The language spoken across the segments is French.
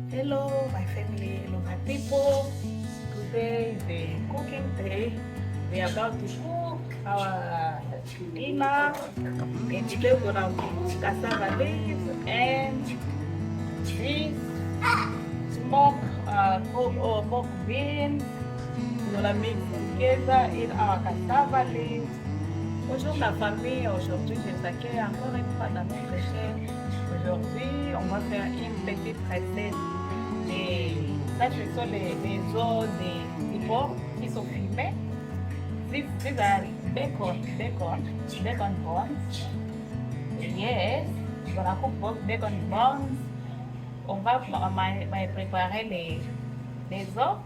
Hello, my family, hello, my people. Today is the cooking day. We are about to cook our dinner. And today we're gonna cook cassava leaves and this smoked pork or pork beans. We're gonna mix together in our cassava leaves. Bonjour la famille, aujourd'hui je vous accueille encore une fois dans notre chaîne. Aujourd'hui, on va faire une petite recette. Ça, ce sont les os des porc qui sont fumés. These are bacon bones. Yes, on a cook both bacon bones. On va préparer les os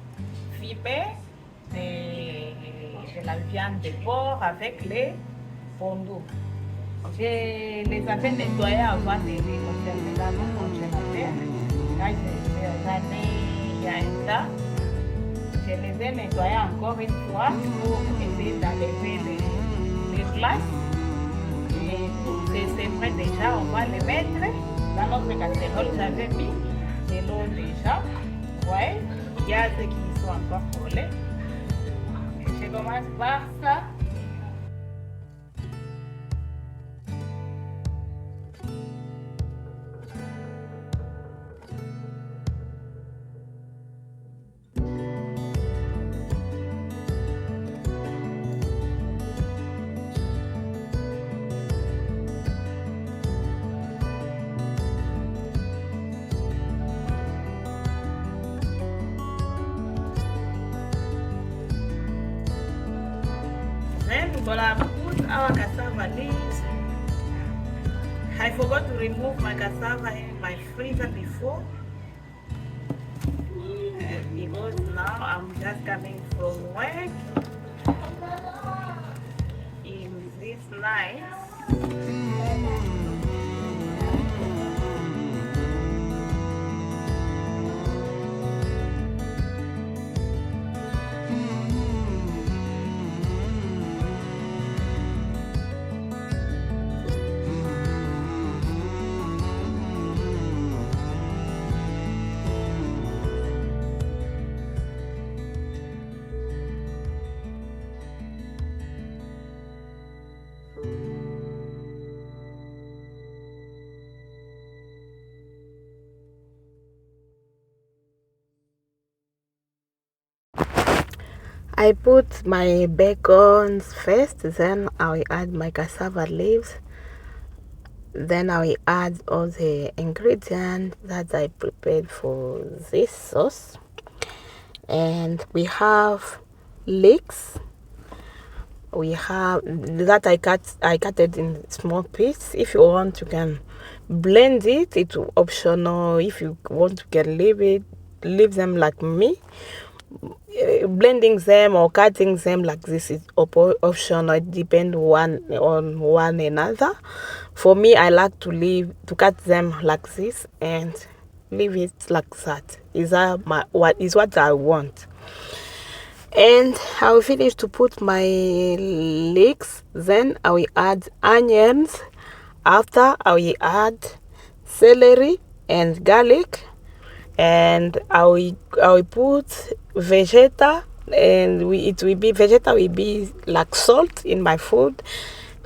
fumés de la viande de porc avec les fondus. Je les avais nettoyés avant de les conserver dans mon congélateur. Là, j'en ai il y a un temps. Je les ai nettoyés encore une fois pour essayer d'enlever les glaces. Et c'est prêt déjà, on va les mettre dans notre casserole. J'avais mis de l'eau déjà. Ouais, il y a ceux qui sont encore collés. Je commence par ça. Then we're gonna put our cassava leaves. I forgot to remove my cassava in my freezer before because now I'm just coming from work in this night. I put my bacons first, then I will add my cassava leaves, then I will add all the ingredients that I prepared for this sauce. And we have leeks. We have that I cut it in small pieces. If you want, you can blend it. It's optional. If you want, you can leave them like me. Blending them or cutting them like this is optional. It depends on one another. For me, I like to cut them like this and leave it like that. What I want. And I will finish to put my leeks. Then I will add onions. After I will add celery and garlic. And I will put vegeta, and vegeta will be like salt in my food.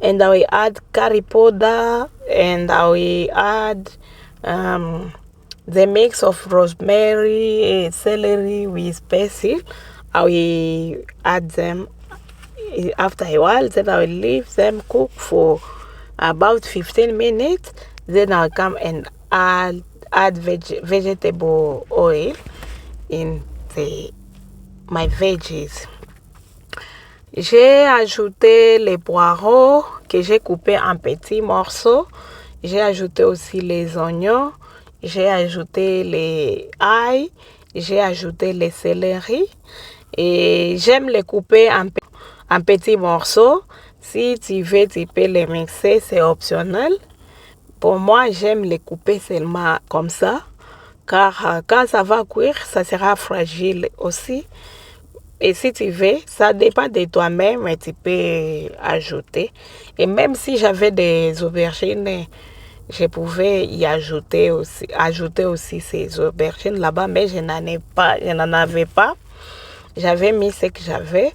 And I will add curry powder, and I will add the mix of rosemary, celery with basil. I will add them after a while. Then I will leave them cook for about 15 minutes. Then I'll come and add vegetable oil in my veggies. J'ai ajouté les poireaux que j'ai coupés en petits morceaux. J'ai ajouté aussi les oignons. J'ai ajouté les ail. J'ai ajouté les céleri. Et j'aime les couper en petits morceaux. Si tu veux, tu peux les mixer, c'est optionnel. Pour moi, j'aime les couper seulement comme ça, car quand ça va cuire, ça sera fragile aussi. Et si tu veux, ça dépend de toi-même, mais tu peux ajouter. Et même si j'avais des aubergines je pouvais y ajouter aussi ces aubergines là-bas, mais je n'en avais pas. J'avais mis ce que j'avais.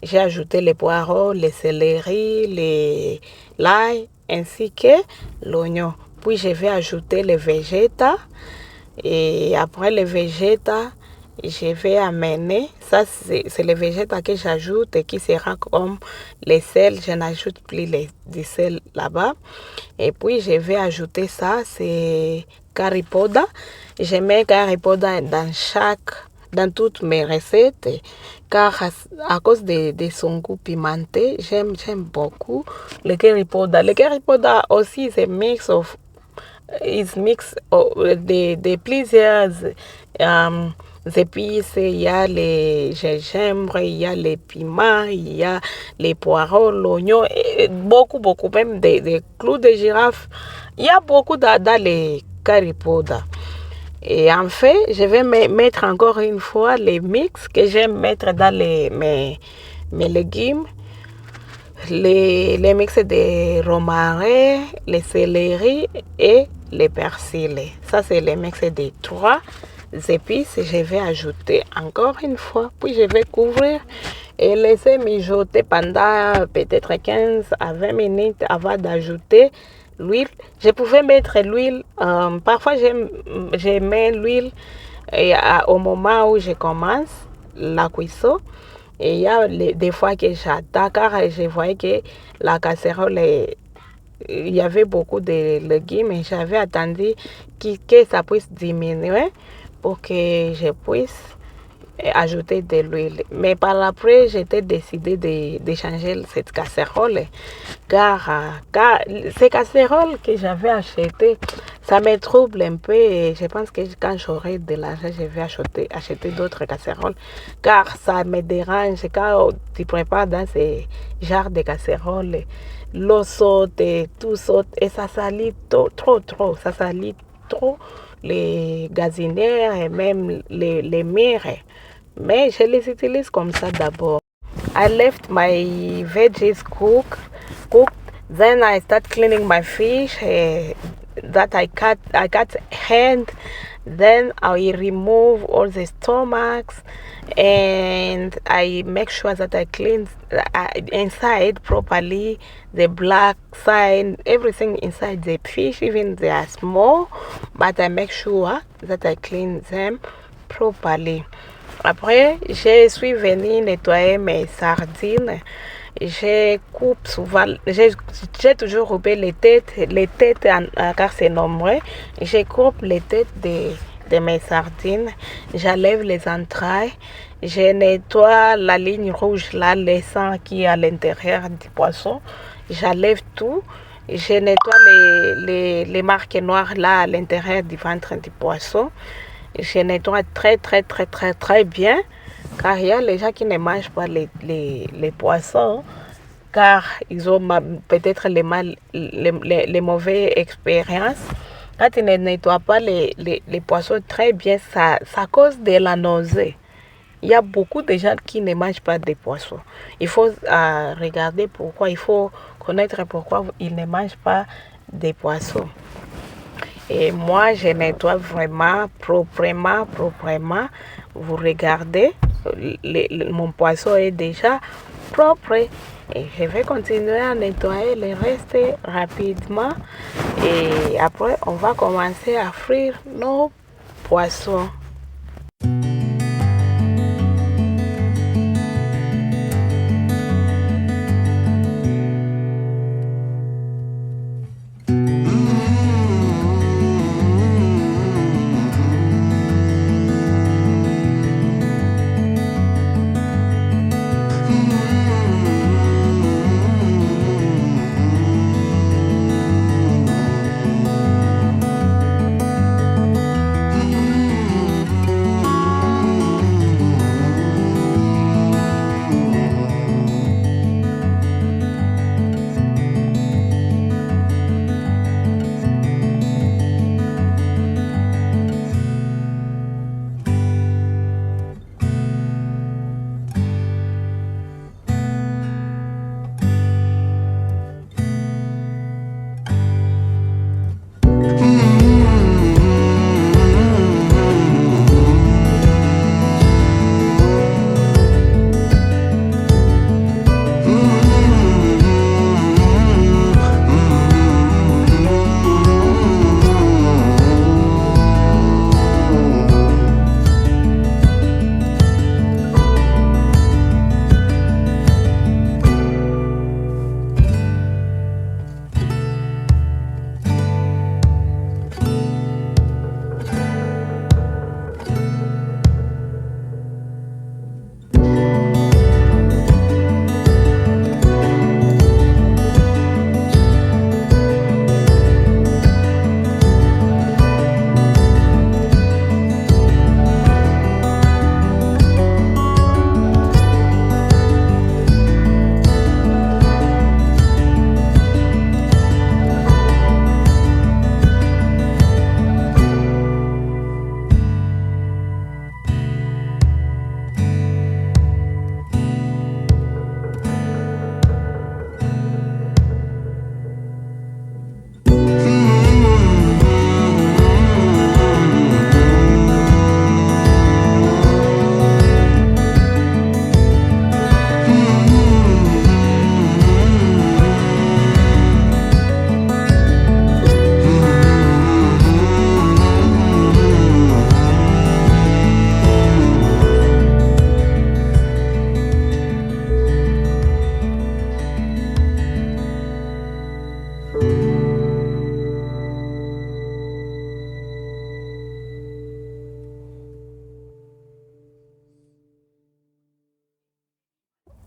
J'ai ajouté les poireaux, les céleris, l'ail, ainsi que l'oignon. Puis je vais ajouter les végétas. Et après les végétas, je vais amener, ça c'est les végétas que j'ajoute et qui sera comme les sels, je n'ajoute plus du sel là-bas. Et puis je vais ajouter ça, c'est curry powder. Je mets curry powder dans toutes mes recettes, car à cause de son goût pimenté, j'aime beaucoup le curry powder. Le curry powder aussi, c'est mix de plusieurs épices. Il y a les gingembre, il y a les piments, il y a les poireaux, l'oignon, beaucoup, même des clous de girafe. Il y a beaucoup dans les curry powder. Et en fait, je vais mettre encore une fois les mix que j'aime mettre dans mes légumes. Les mix de romarin, les céleri et les persils. Ça, c'est les mix des 3 épices. Je vais ajouter encore une fois, puis je vais couvrir et laisser mijoter pendant peut-être 15 à 20 minutes avant d'ajouter l'huile. Je pouvais mettre l'huile, parfois je mets l'huile au moment où je commence la cuisson. Et il y a des fois que j'attends car je voyais que la casserole, il y avait beaucoup de légumes et j'avais attendu que ça puisse diminuer pour que je puisse ajouter de l'huile. Mais par après, j'étais décidé de changer cette casserole car ces casseroles que j'avais achetées, ça me trouble un peu et je pense que quand j'aurai de l'argent, je vais acheter d'autres casseroles car ça me dérange quand tu prépares dans ces genres de casseroles. L'eau saute et tout saute et ça salit trop. Ça salit trop les gazinières et même les murs. Mais je les utilise comme ça d'abord. I left my veggies cooked. Then I start cleaning my fish that I cut hand. Then I remove all the stomachs and I make sure that I clean inside properly, the black side, everything inside the fish, even they are small, but I make sure that I clean them properly. Après, je suis venue nettoyer mes sardines. Je coupe souvent, j'ai toujours coupé les têtes car c'est nombreux. Je coupe les têtes de mes sardines. J'enlève les entrailles. Je nettoie la ligne rouge, là, le sang qui est à l'intérieur du poisson. J'enlève tout. Je nettoie les marques noires là à l'intérieur du ventre du poisson. Je nettoie très bien car il y a les gens qui ne mangent pas les poissons car ils ont peut-être les mauvaises expériences. Quand tu ne nettoies pas les poissons très bien, ça cause de la nausée. Il y a beaucoup de gens qui ne mangent pas de poissons. Il faut regarder pourquoi, il faut connaître pourquoi ils ne mangent pas de poissons. Et moi, je nettoie vraiment proprement. Vous regardez, mon poisson est déjà propre. Et je vais continuer à nettoyer le reste rapidement. Et après, on va commencer à frire nos poissons.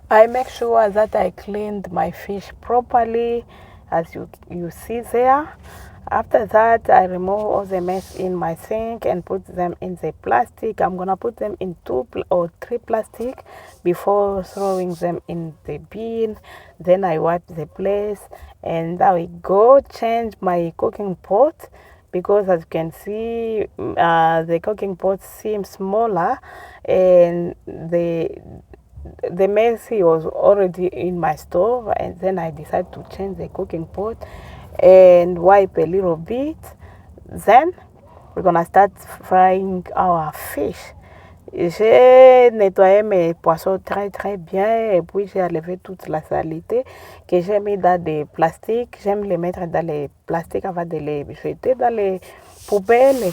I make sure that I cleaned my fish properly, as you see there. After that, I remove all the mess in my sink and put them in the plastic. I'm gonna put them in 2 or 3 plastic before throwing them in the bin. Then I wipe the place and I will go change my cooking pot, because as you can see, the cooking pot seems smaller, and the messy was already in my stove, and then I decided to change the cooking pot and wipe a little bit. Then we're gonna start frying our fish. J'ai nettoyé mes poissons très très bien et puis j'ai enlevé toute la saleté que j'ai mis dans des plastiques. J'aime les mettre dans les plastiques avant de les jeter dans les poubelles.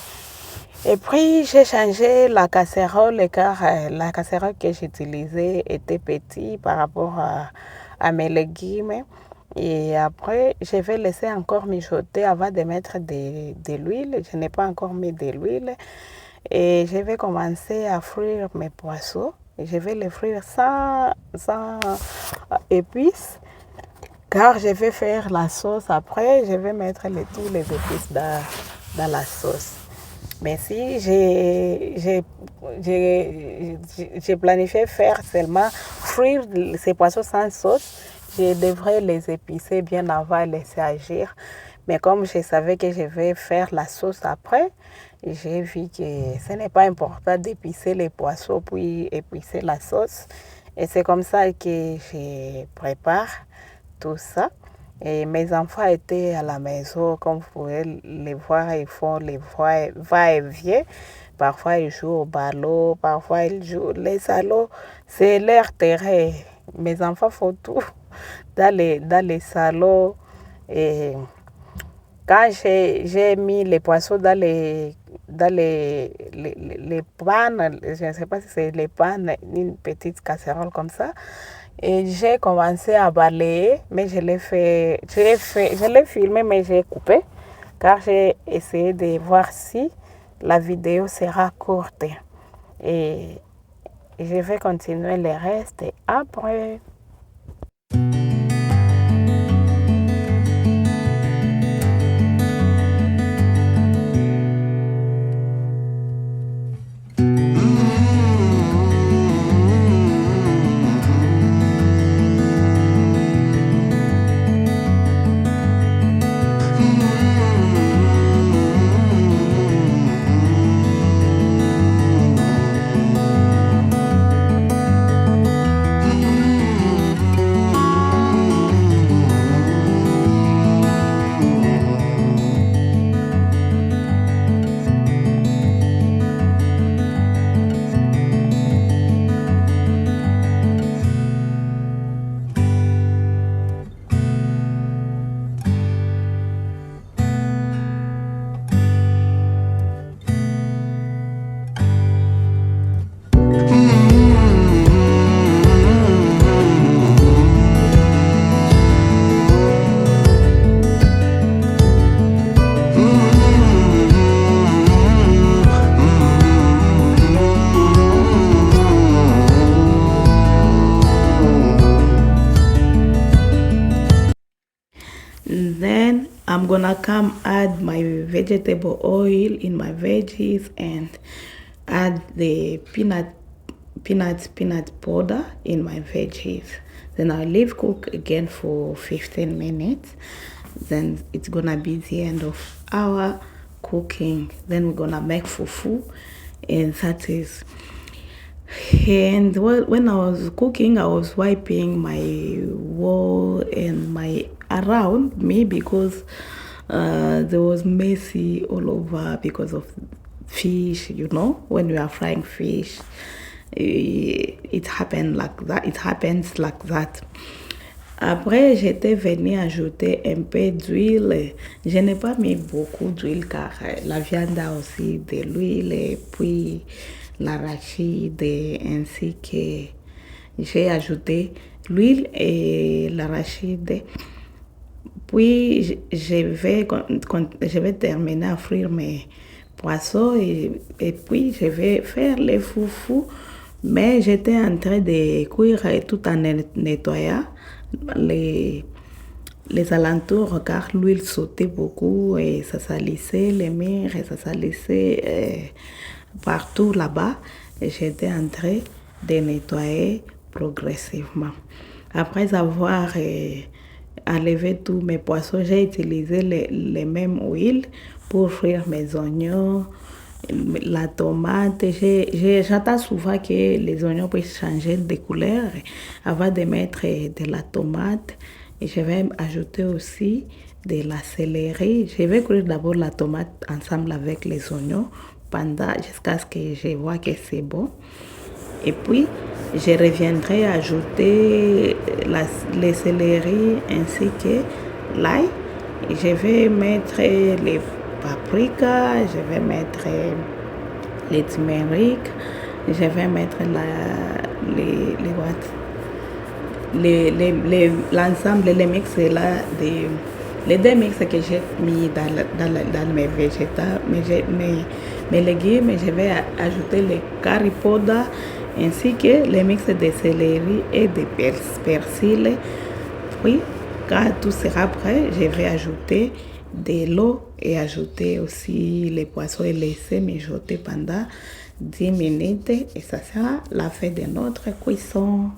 Et puis j'ai changé la casserole car la casserole que j'utilisais était petite par rapport à mes légumes. Et après, je vais laisser encore mijoter avant de mettre de l'huile. Je n'ai pas encore mis de l'huile. Et je vais commencer à frire mes poissons. Et je vais les frire sans épices. Car je vais faire la sauce après. Je vais mettre tous les épices dans la sauce. Mais si j'ai planifié faire seulement frire ces poissons sans sauce, je devrais les épicer bien avant et laisser agir. Mais comme je savais que je vais faire la sauce après, j'ai vu que ce n'est pas important d'épicer les poissons puis épicer la sauce. Et c'est comme ça que je prépare tout ça. Et mes enfants étaient à la maison, comme vous pouvez les voir, ils font les va-et-vient. Parfois, ils jouent au ballon, parfois, ils jouent les salons. C'est leur terrain. Mes enfants font tout dans les salons. Et quand j'ai mis les poissons dans les pannes, je ne sais pas si c'est les pannes, une petite casserole comme ça, et j'ai commencé à balayer, mais je l'ai filmé, mais j'ai coupé, car j'ai essayé de voir si la vidéo sera courte. Et je vais continuer le reste après. Then I'm gonna come add my vegetable oil in my veggies and add the peanut powder in my veggies. Then I'll leave cook again for 15 minutes. Then it's gonna be the end of our cooking. Then we're gonna make fufu, and that is. And when I was cooking, I was wiping my wall and my around me because there was messy all over because of fish. You know, when we are frying fish, it happened like that. It happens like that. Après, j'étais venue ajouter un peu d'huile. Je n'ai pas mis beaucoup d'huile car la viande a aussi de l'huile et puis l'arachide ainsi que j'ai ajouté l'huile et l'arachide. Puis je vais terminer à frire mes poissons et puis je vais faire les foufous Mais j'étais en train de cuire tout en nettoyant les alentours car l'huile sautait beaucoup et ça salissait les murs et ça salissait partout là-bas. Et j'étais en train de nettoyer progressivement. Après avoir enlevé tous mes poissons, j'ai utilisé les mêmes huiles pour frire mes oignons, la tomate. J'attends souvent que les oignons puissent changer de couleur avant de mettre de la tomate. Et je vais ajouter aussi de la céleri. Je vais cuire d'abord la tomate ensemble avec les oignons jusqu'à ce que je vois que c'est bon. Et puis, je reviendrai ajouter les céleri ainsi que l'ail. Je vais mettre les paprikas, je vais mettre les turmeric, je vais mettre l'ensemble, les mix là, les deux mix que j'ai mis dans mes végétales, mes légumes, je vais ajouter les curry powder ainsi que les mix de céleri et de persil. Puis, quand tout sera prêt, je vais ajouter de l'eau et ajouter aussi les poissons et laisser mijoter pendant 10 minutes et ça sera la fin de notre cuisson.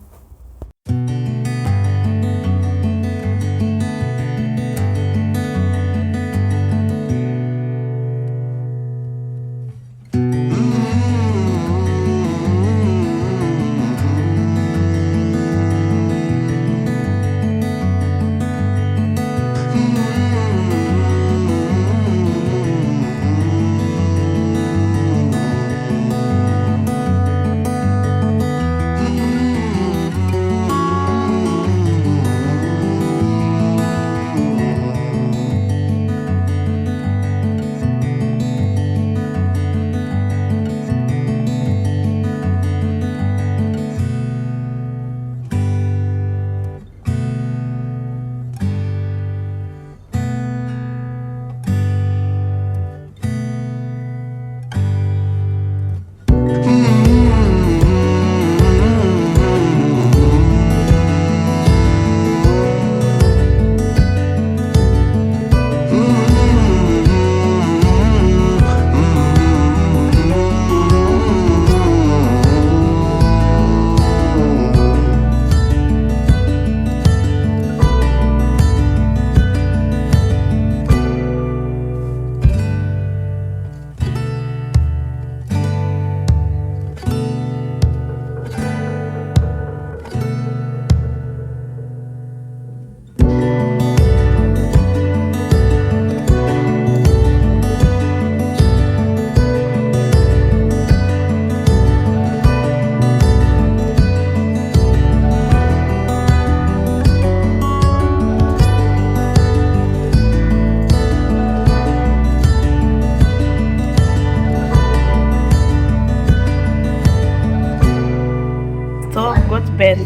Bed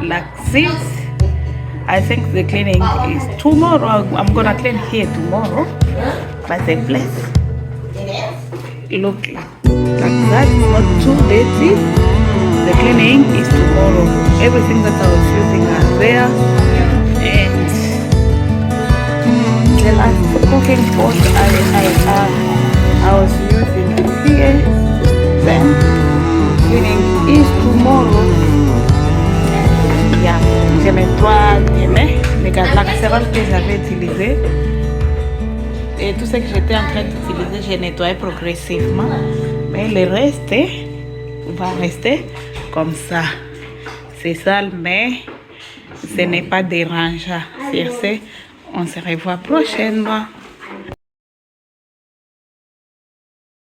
like this. I think the cleaning is tomorrow. I'm gonna clean here tomorrow, but the place look like that. It's not too dirty. The cleaning is tomorrow. Everything that I was using are there, and the last cooking pot I was using here. Then cleaning is tomorrow. Je nettoie la casserole que j'avais utilisée et tout ce que j'étais en train d'utiliser, j'ai nettoyé progressivement, mais le reste va rester comme ça. C'est sale, mais ce n'est pas dérangeant. Sur ce, on se revoit prochainement.